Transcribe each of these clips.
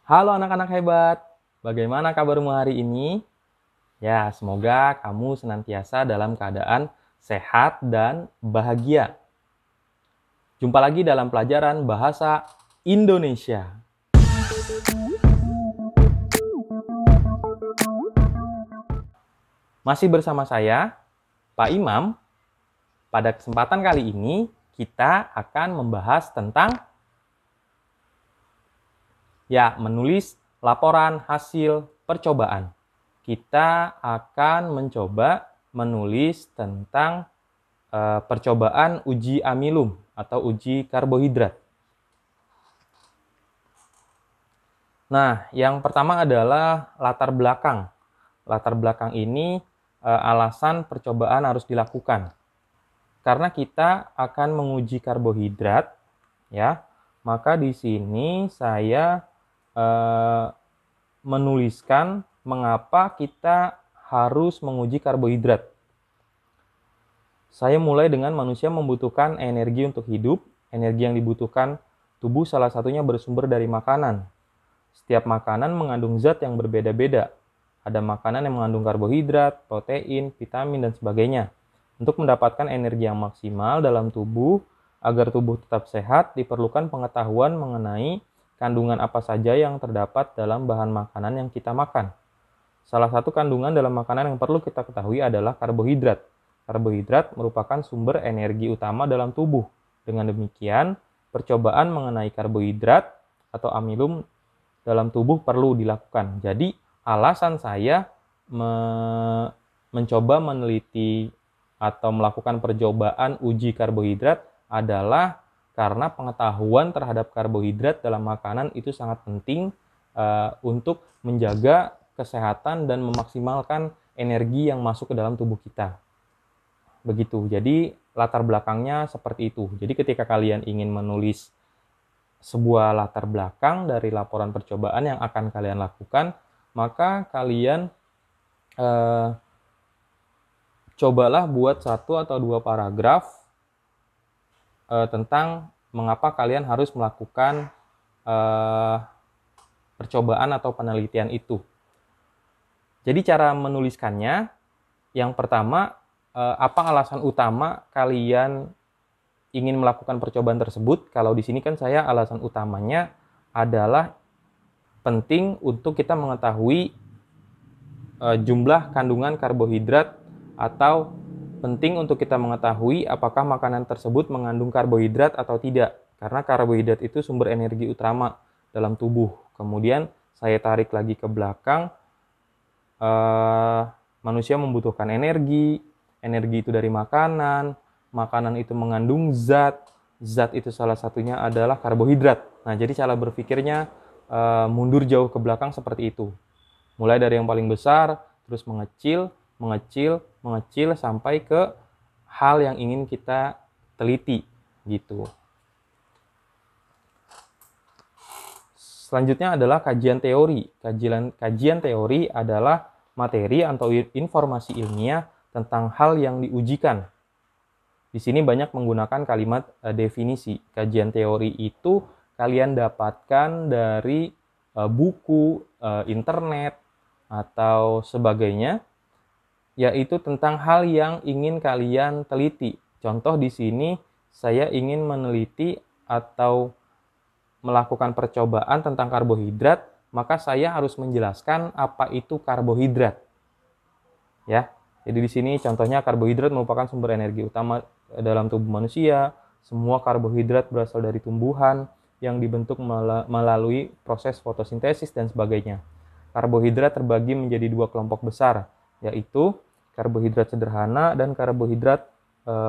Halo anak-anak hebat, bagaimana kabarmu hari ini? Ya, semoga kamu senantiasa dalam keadaan sehat dan bahagia. Jumpa lagi dalam pelajaran Bahasa Indonesia. Masih bersama saya, Pak Imam. Pada kesempatan kali ini, kita akan membahas tentang menulis laporan hasil percobaan. Kita akan mencoba menulis tentang percobaan uji amilum atau uji karbohidrat. Nah, yang pertama adalah latar belakang. Latar belakang ini alasan percobaan harus dilakukan. Karena kita akan menguji karbohidrat, ya, maka di sini saya menuliskan mengapa kita harus menguji karbohidrat. Saya mulai dengan manusia membutuhkan energi untuk hidup. Energi yang dibutuhkan tubuh salah satunya bersumber dari makanan. Setiap makanan mengandung zat yang berbeda-beda. Ada makanan yang mengandung karbohidrat, protein, vitamin, dan sebagainya. Untuk mendapatkan energi yang maksimal dalam tubuh, agar tubuh tetap sehat, diperlukan pengetahuan mengenai kandungan apa saja yang terdapat dalam bahan makanan yang kita makan. Salah satu kandungan dalam makanan yang perlu kita ketahui adalah karbohidrat. Karbohidrat merupakan sumber energi utama dalam tubuh. Dengan demikian, percobaan mengenai karbohidrat atau amilum dalam tubuh perlu dilakukan. Jadi, alasan saya mencoba meneliti atau melakukan percobaan uji karbohidrat adalah karena pengetahuan terhadap karbohidrat dalam makanan itu sangat penting untuk menjaga kesehatan dan memaksimalkan energi yang masuk ke dalam tubuh kita. Begitu. Jadi latar belakangnya seperti itu. Jadi ketika kalian ingin menulis sebuah latar belakang dari laporan percobaan yang akan kalian lakukan, maka kalian cobalah buat 1 atau 2 paragraf tentang mengapa kalian harus melakukan percobaan atau penelitian itu. Jadi cara menuliskannya, yang pertama, apa alasan utama kalian ingin melakukan percobaan tersebut? Kalau di sini kan saya alasan utamanya adalah penting untuk kita mengetahui jumlah kandungan karbohidrat, atau penting untuk kita mengetahui apakah makanan tersebut mengandung karbohidrat atau tidak. Karena karbohidrat itu sumber energi utama dalam tubuh. Kemudian saya tarik lagi ke belakang, manusia membutuhkan energi. Energi itu dari makanan. Makanan itu mengandung zat. Zat itu salah satunya adalah karbohidrat. Nah, jadi cara berpikirnya mundur jauh ke belakang seperti itu. Mulai dari yang paling besar, terus mengecil, mengecil sampai ke hal yang ingin kita teliti gitu. Selanjutnya adalah kajian teori. Kajian teori adalah materi atau informasi ilmiah tentang hal yang diujikan. Di sini banyak menggunakan kalimat definisi. Kajian teori itu kalian dapatkan dari buku, internet, atau sebagainya, yaitu tentang hal yang ingin kalian teliti. Contoh di sini saya ingin meneliti atau melakukan percobaan tentang karbohidrat, maka saya harus menjelaskan apa itu karbohidrat. Ya. Jadi di sini contohnya karbohidrat merupakan sumber energi utama dalam tubuh manusia. Semua karbohidrat berasal dari tumbuhan yang dibentuk melalui proses fotosintesis dan sebagainya. Karbohidrat terbagi menjadi 2 kelompok besar, yaitu karbohidrat sederhana dan karbohidrat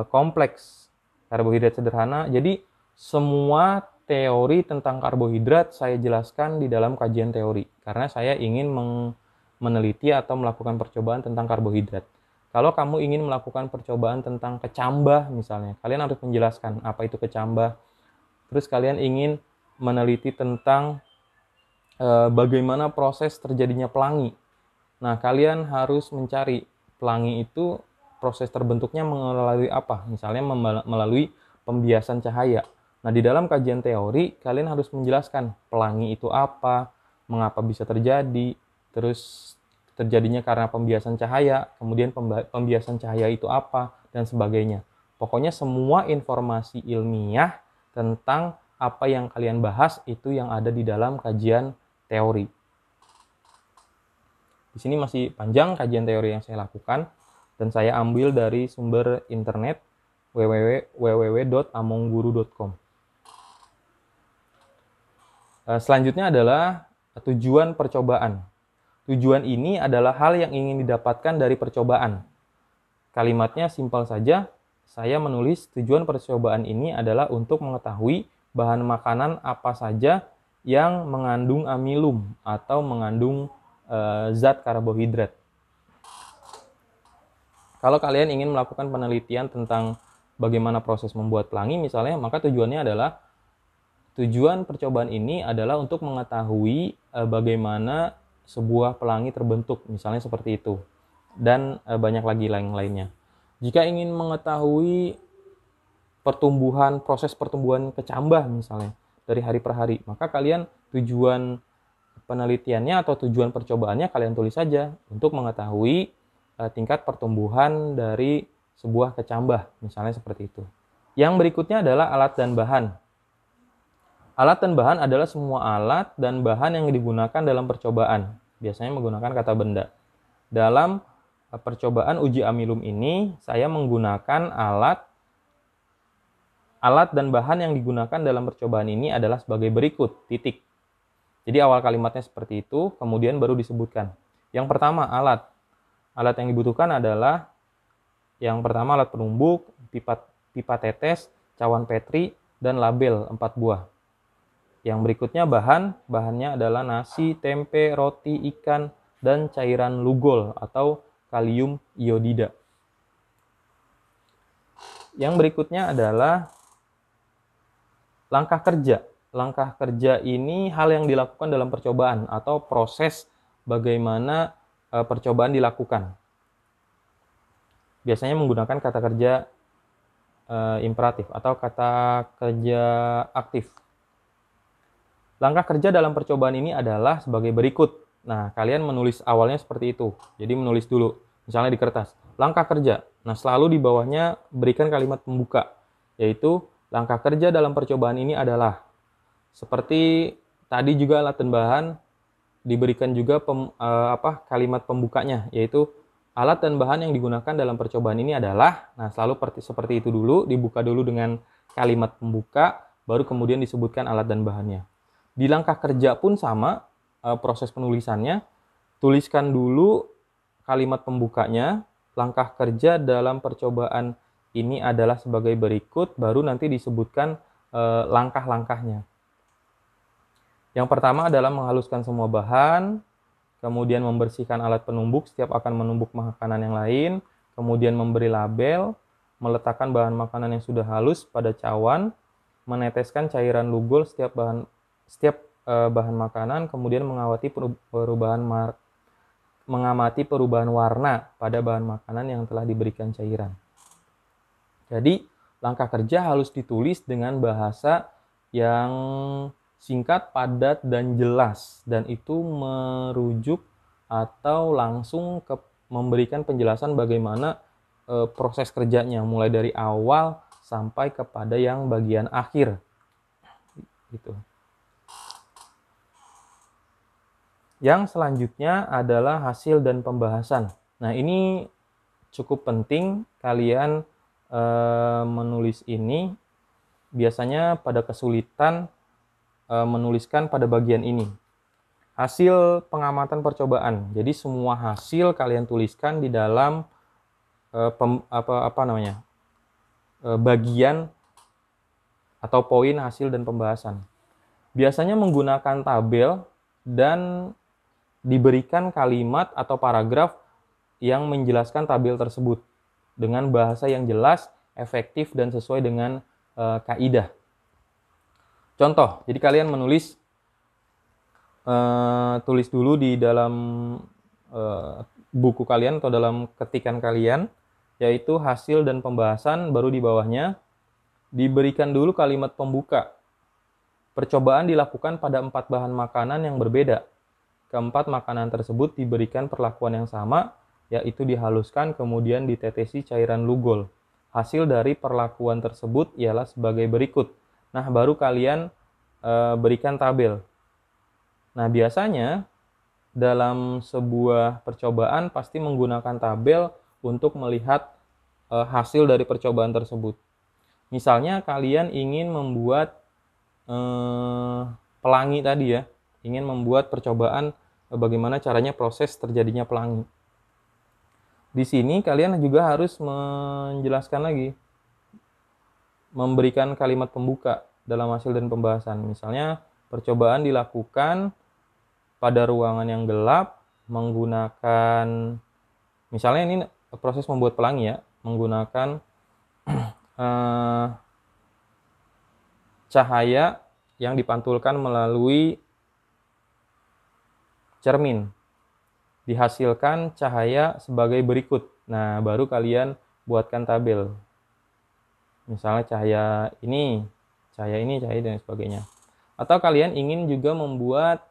kompleks. Karbohidrat sederhana, jadi semua teori tentang karbohidrat saya jelaskan di dalam kajian teori, karena saya ingin meneliti atau melakukan percobaan tentang karbohidrat. Kalau kamu ingin melakukan percobaan tentang kecambah misalnya, kalian harus menjelaskan apa itu kecambah. Terus kalian ingin meneliti tentang bagaimana proses terjadinya pelangi. Nah, kalian harus mencari pelangi itu proses terbentuknya melalui apa? Misalnya melalui pembiasan cahaya. Nah, di dalam kajian teori, kalian harus menjelaskan pelangi itu apa, mengapa bisa terjadi, terus terjadinya karena pembiasan cahaya, kemudian pembiasan cahaya itu apa, dan sebagainya. Pokoknya semua informasi ilmiah tentang apa yang kalian bahas itu yang ada di dalam kajian teori. Di sini masih panjang kajian teori yang saya lakukan, dan saya ambil dari sumber internet www.amongguru.com. Selanjutnya adalah tujuan percobaan. Tujuan ini adalah hal yang ingin didapatkan dari percobaan. Kalimatnya simpel saja, saya menulis tujuan percobaan ini adalah untuk mengetahui bahan makanan apa saja yang mengandung amilum atau mengandung zat karbohidrat. Kalau kalian ingin melakukan penelitian tentang bagaimana proses membuat pelangi misalnya, maka tujuannya adalah tujuan percobaan ini adalah untuk mengetahui bagaimana sebuah pelangi terbentuk, misalnya seperti itu. Dan banyak lagi lainnya. Jika ingin mengetahui proses pertumbuhan kecambah misalnya dari hari per hari, maka kalian tujuan penelitiannya atau tujuan percobaannya kalian tulis saja untuk mengetahui tingkat pertumbuhan dari sebuah kecambah, misalnya seperti itu. Yang berikutnya adalah alat dan bahan. Alat dan bahan adalah semua alat dan bahan yang digunakan dalam percobaan. Biasanya menggunakan kata benda. Dalam percobaan uji amilum ini, saya menggunakan alat dan bahan yang digunakan dalam percobaan ini adalah sebagai berikut, titik. Jadi awal kalimatnya seperti itu, kemudian baru disebutkan. Yang pertama, alat. Alat yang dibutuhkan adalah yang pertama alat penumbuk, pipa tetes, cawan Petri, dan label 4 buah. Yang berikutnya bahannya adalah nasi, tempe, roti, ikan, dan cairan lugol atau kalium iodida. Yang berikutnya adalah langkah kerja. Langkah kerja ini hal yang dilakukan dalam percobaan atau proses bagaimana percobaan dilakukan. Biasanya menggunakan kata kerja imperatif atau kata kerja aktif. Langkah kerja dalam percobaan ini adalah sebagai berikut. Nah, kalian menulis awalnya seperti itu. Jadi menulis dulu, misalnya di kertas. Langkah kerja. Nah, selalu di bawahnya berikan kalimat pembuka, yaitu langkah kerja dalam percobaan ini adalah. Seperti tadi juga alat dan bahan diberikan juga kalimat pembukanya, yaitu alat dan bahan yang digunakan dalam percobaan ini adalah. Nah, selalu seperti itu dulu, dibuka dulu dengan kalimat pembuka, baru kemudian disebutkan alat dan bahannya. Di langkah kerja pun sama, proses penulisannya, tuliskan dulu kalimat pembukanya, langkah kerja dalam percobaan ini adalah sebagai berikut, baru nanti disebutkan langkah-langkahnya. Yang pertama adalah menghaluskan semua bahan, kemudian membersihkan alat penumbuk setiap akan menumbuk makanan yang lain, kemudian memberi label, meletakkan bahan makanan yang sudah halus pada cawan, meneteskan cairan lugol setiap bahan makanan, kemudian mengamati perubahan warna pada bahan makanan yang telah diberikan cairan. Jadi, langkah kerja harus ditulis dengan bahasa yang singkat, padat, dan jelas, dan itu merujuk atau langsung memberikan penjelasan bagaimana proses kerjanya, mulai dari awal sampai kepada yang bagian akhir. Gitu. Yang selanjutnya adalah hasil dan pembahasan. Nah, ini cukup penting kalian menulis ini. Biasanya pada kesulitan menuliskan pada bagian ini. Hasil pengamatan percobaan. Jadi semua hasil kalian tuliskan di dalam bagian atau poin hasil dan pembahasan. Biasanya menggunakan tabel dan diberikan kalimat atau paragraf yang menjelaskan tabel tersebut dengan bahasa yang jelas, efektif, dan sesuai dengan kaidah. Contoh, jadi kalian menulis, tulis dulu di dalam buku kalian atau dalam ketikan kalian, yaitu hasil dan pembahasan, baru di bawahnya diberikan dulu kalimat pembuka. Percobaan dilakukan pada 4 bahan makanan yang berbeda. keempat makanan tersebut diberikan perlakuan yang sama, yaitu dihaluskan kemudian ditetesi cairan Lugol. Hasil dari perlakuan tersebut ialah sebagai berikut. Nah, baru kalian berikan tabel. Nah, biasanya dalam sebuah percobaan pasti menggunakan tabel untuk melihat hasil dari percobaan tersebut. Misalnya kalian ingin membuat pelangi tadi ya, ingin membuat percobaan bagaimana caranya proses terjadinya pelangi. Di sini kalian juga harus menjelaskan lagi, memberikan kalimat pembuka dalam hasil dan pembahasan. Misalnya percobaan dilakukan pada ruangan yang gelap menggunakan, misalnya ini proses membuat pelangi ya, menggunakan cahaya yang dipantulkan melalui cermin. Dihasilkan cahaya sebagai berikut. Nah, baru kalian buatkan tabel. Misalnya cahaya ini, dan sebagainya. Atau kalian ingin juga membuat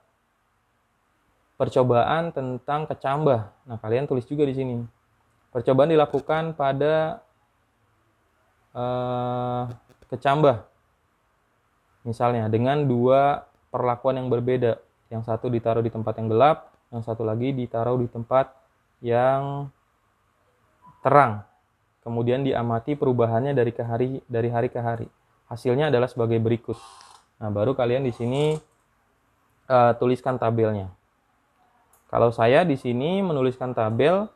percobaan tentang kecambah. Nah, kalian tulis juga di sini. Percobaan dilakukan pada kecambah. Misalnya dengan dua perlakuan yang berbeda. Yang satu ditaruh di tempat yang gelap, yang satu lagi ditaruh di tempat yang terang. Kemudian diamati perubahannya dari hari ke hari. Hasilnya adalah sebagai berikut. Nah, baru kalian di sini tuliskan tabelnya. Kalau saya di sini menuliskan tabel,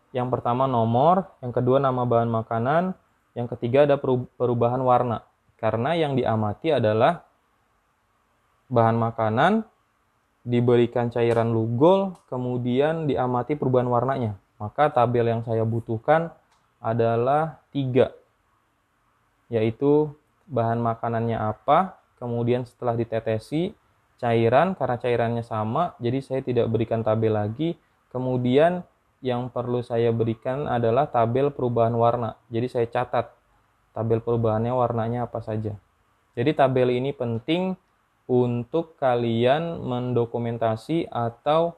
yang pertama nomor, yang kedua nama bahan makanan, yang ketiga ada perubahan warna. Karena yang diamati adalah bahan makanan, diberikan cairan Lugol, kemudian diamati perubahan warnanya. Maka tabel yang saya butuhkan adalah 3, yaitu bahan makanannya apa, kemudian setelah ditetesi cairan, karena cairannya sama, jadi saya tidak berikan tabel lagi. Kemudian yang perlu saya berikan adalah tabel perubahan warna. Jadi saya catat tabel perubahannya warnanya apa saja. Jadi tabel ini penting untuk kalian mendokumentasi atau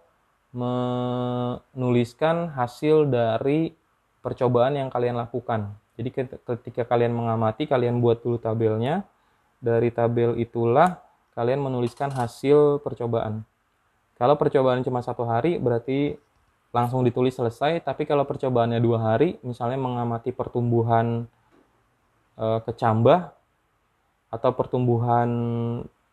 menuliskan hasil dari percobaan yang kalian lakukan. Jadi ketika kalian mengamati, kalian buat dulu tabelnya. Dari tabel itulah kalian menuliskan hasil percobaan. Kalau percobaan cuma 1 hari, berarti langsung ditulis selesai. Tapi kalau percobaannya 2 hari, misalnya mengamati pertumbuhan kecambah atau pertumbuhan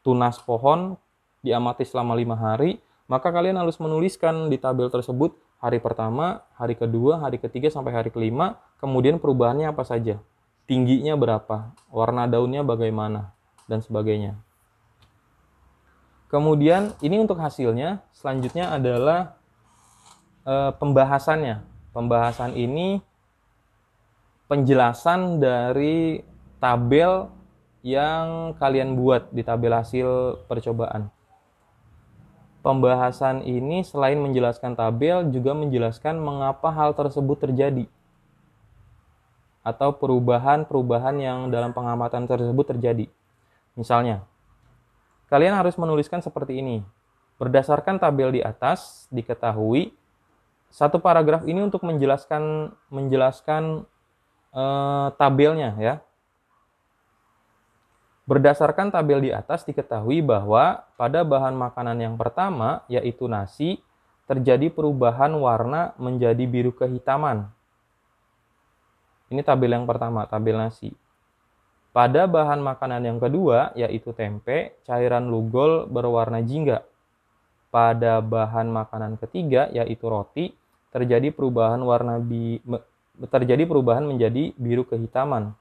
tunas pohon diamati selama 5 hari, maka kalian harus menuliskan di tabel tersebut hari pertama, hari kedua, hari ketiga, sampai hari kelima, kemudian perubahannya apa saja, tingginya berapa, warna daunnya bagaimana, dan sebagainya. Kemudian ini untuk hasilnya. Selanjutnya adalah pembahasannya. Pembahasan ini penjelasan dari tabel yang kalian buat di tabel hasil percobaan. Pembahasan ini selain menjelaskan tabel, juga menjelaskan mengapa hal tersebut terjadi, atau perubahan-perubahan yang dalam pengamatan tersebut terjadi. Misalnya, kalian harus menuliskan seperti ini. Berdasarkan tabel di atas, diketahui satu paragraf ini untuk menjelaskan tabelnya ya. Berdasarkan tabel di atas diketahui bahwa pada bahan makanan yang pertama, yaitu nasi, terjadi perubahan warna menjadi biru kehitaman. Ini tabel yang pertama, tabel nasi. Pada bahan makanan yang kedua, yaitu tempe, cairan Lugol berwarna jingga. Pada bahan makanan ketiga, yaitu roti, terjadi perubahan menjadi biru kehitaman.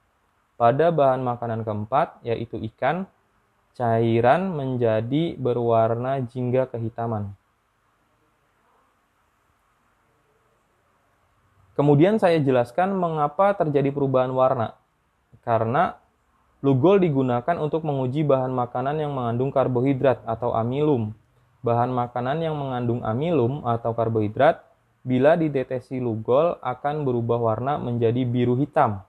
Pada bahan makanan keempat, yaitu ikan, cairan menjadi berwarna jingga kehitaman. Kemudian saya jelaskan mengapa terjadi perubahan warna. Karena Lugol digunakan untuk menguji bahan makanan yang mengandung karbohidrat atau amilum. Bahan makanan yang mengandung amilum atau karbohidrat, bila dideteksi Lugol akan berubah warna menjadi biru hitam.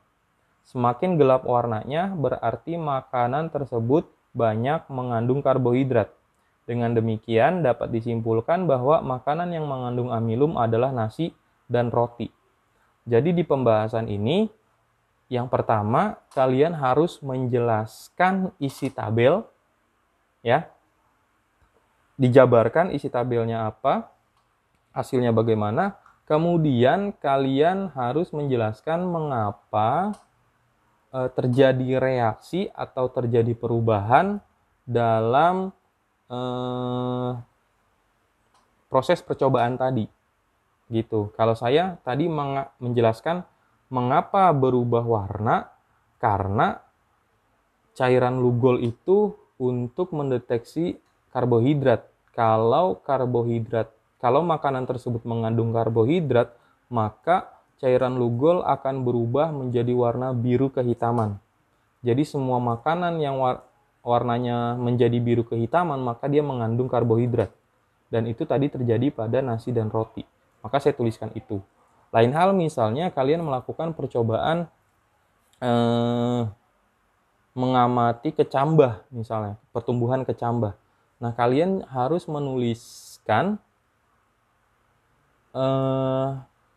Semakin gelap warnanya berarti makanan tersebut banyak mengandung karbohidrat. Dengan demikian dapat disimpulkan bahwa makanan yang mengandung amilum adalah nasi dan roti. Jadi di pembahasan ini, yang pertama kalian harus menjelaskan isi tabel, ya. Dijabarkan isi tabelnya apa, hasilnya bagaimana. Kemudian kalian harus menjelaskan mengapa terjadi reaksi atau terjadi perubahan dalam proses percobaan tadi, gitu. Kalau saya tadi menjelaskan mengapa berubah warna, karena cairan lugol itu untuk mendeteksi karbohidrat. Kalau makanan tersebut mengandung karbohidrat, maka cairan lugol akan berubah menjadi warna biru kehitaman. Jadi semua makanan yang warnanya menjadi biru kehitaman, maka dia mengandung karbohidrat. Dan itu tadi terjadi pada nasi dan roti. Maka saya tuliskan itu. Lain hal misalnya kalian melakukan percobaan mengamati kecambah, misalnya pertumbuhan kecambah. Nah, kalian harus menuliskan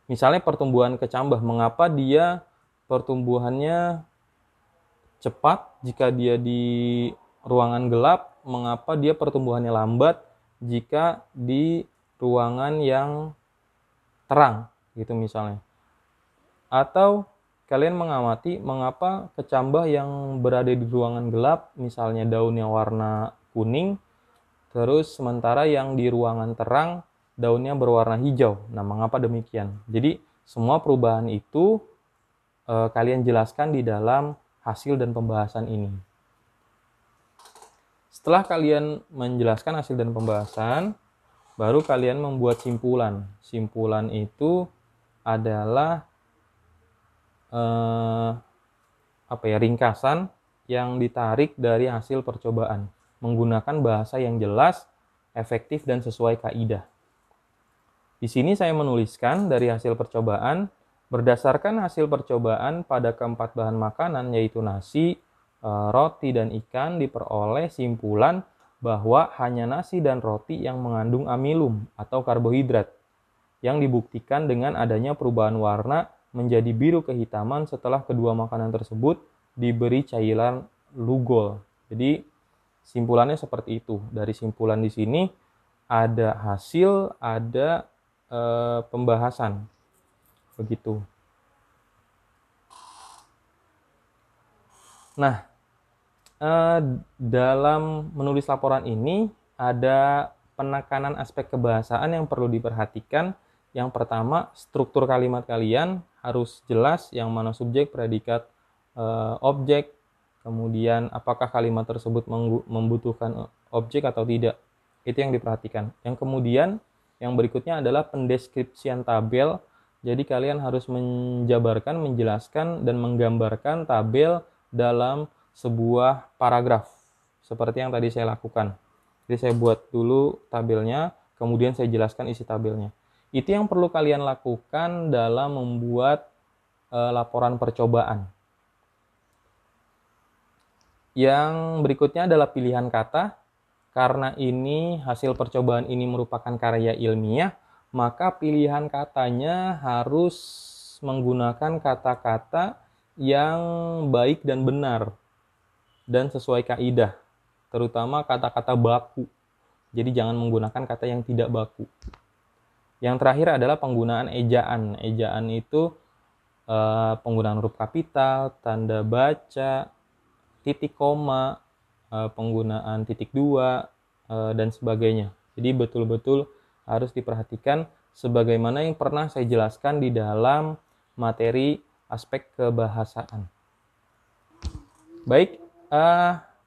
misalnya pertumbuhan kecambah, mengapa dia pertumbuhannya cepat jika dia di ruangan gelap, mengapa dia pertumbuhannya lambat jika di ruangan yang terang, gitu misalnya. Atau kalian mengamati mengapa kecambah yang berada di ruangan gelap, misalnya daunnya warna kuning, terus sementara yang di ruangan terang daunnya berwarna hijau. Nah, mengapa demikian? Jadi semua perubahan itu kalian jelaskan di dalam hasil dan pembahasan ini. Setelah kalian menjelaskan hasil dan pembahasan, baru kalian membuat simpulan. Simpulan itu adalah ringkasan yang ditarik dari hasil percobaan menggunakan bahasa yang jelas, efektif, dan sesuai kaidah. Di sini saya menuliskan dari hasil percobaan, berdasarkan hasil percobaan pada keempat bahan makanan yaitu nasi, roti, dan ikan, diperoleh simpulan bahwa hanya nasi dan roti yang mengandung amilum atau karbohidrat yang dibuktikan dengan adanya perubahan warna menjadi biru kehitaman setelah kedua makanan tersebut diberi cairan lugol. Jadi simpulannya seperti itu. Dari simpulan di sini ada hasil, ada pembahasan. Begitu. Nah, dalam menulis laporan ini ada penekanan aspek kebahasaan yang perlu diperhatikan. Yang pertama, struktur kalimat kalian harus jelas, yang mana subjek, predikat, objek, kemudian apakah kalimat tersebut membutuhkan objek atau tidak. Itu yang diperhatikan. Yang kemudian, yang berikutnya adalah pendeskripsian tabel. Jadi kalian harus menjabarkan, menjelaskan, dan menggambarkan tabel dalam sebuah paragraf. Seperti yang tadi saya lakukan. Jadi saya buat dulu tabelnya, kemudian saya jelaskan isi tabelnya. Itu yang perlu kalian lakukan dalam membuat laporan percobaan. Yang berikutnya adalah pilihan kata. Karena ini hasil percobaan ini merupakan karya ilmiah, maka pilihan katanya harus menggunakan kata-kata yang baik dan benar dan sesuai kaidah, terutama kata-kata baku. Jadi jangan menggunakan kata yang tidak baku. Yang terakhir adalah penggunaan ejaan. Ejaan itu penggunaan huruf kapital, tanda baca, titik koma, penggunaan titik dua, dan sebagainya. Jadi betul-betul harus diperhatikan sebagaimana yang pernah saya jelaskan di dalam materi aspek kebahasaan. Baik,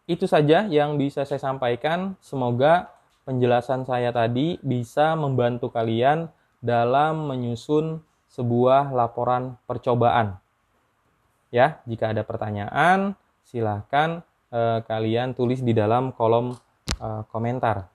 itu saja yang bisa saya sampaikan. Semoga penjelasan saya tadi bisa membantu kalian dalam menyusun sebuah laporan percobaan. Ya, jika ada pertanyaan, silakan kalian tulis di dalam kolom komentar.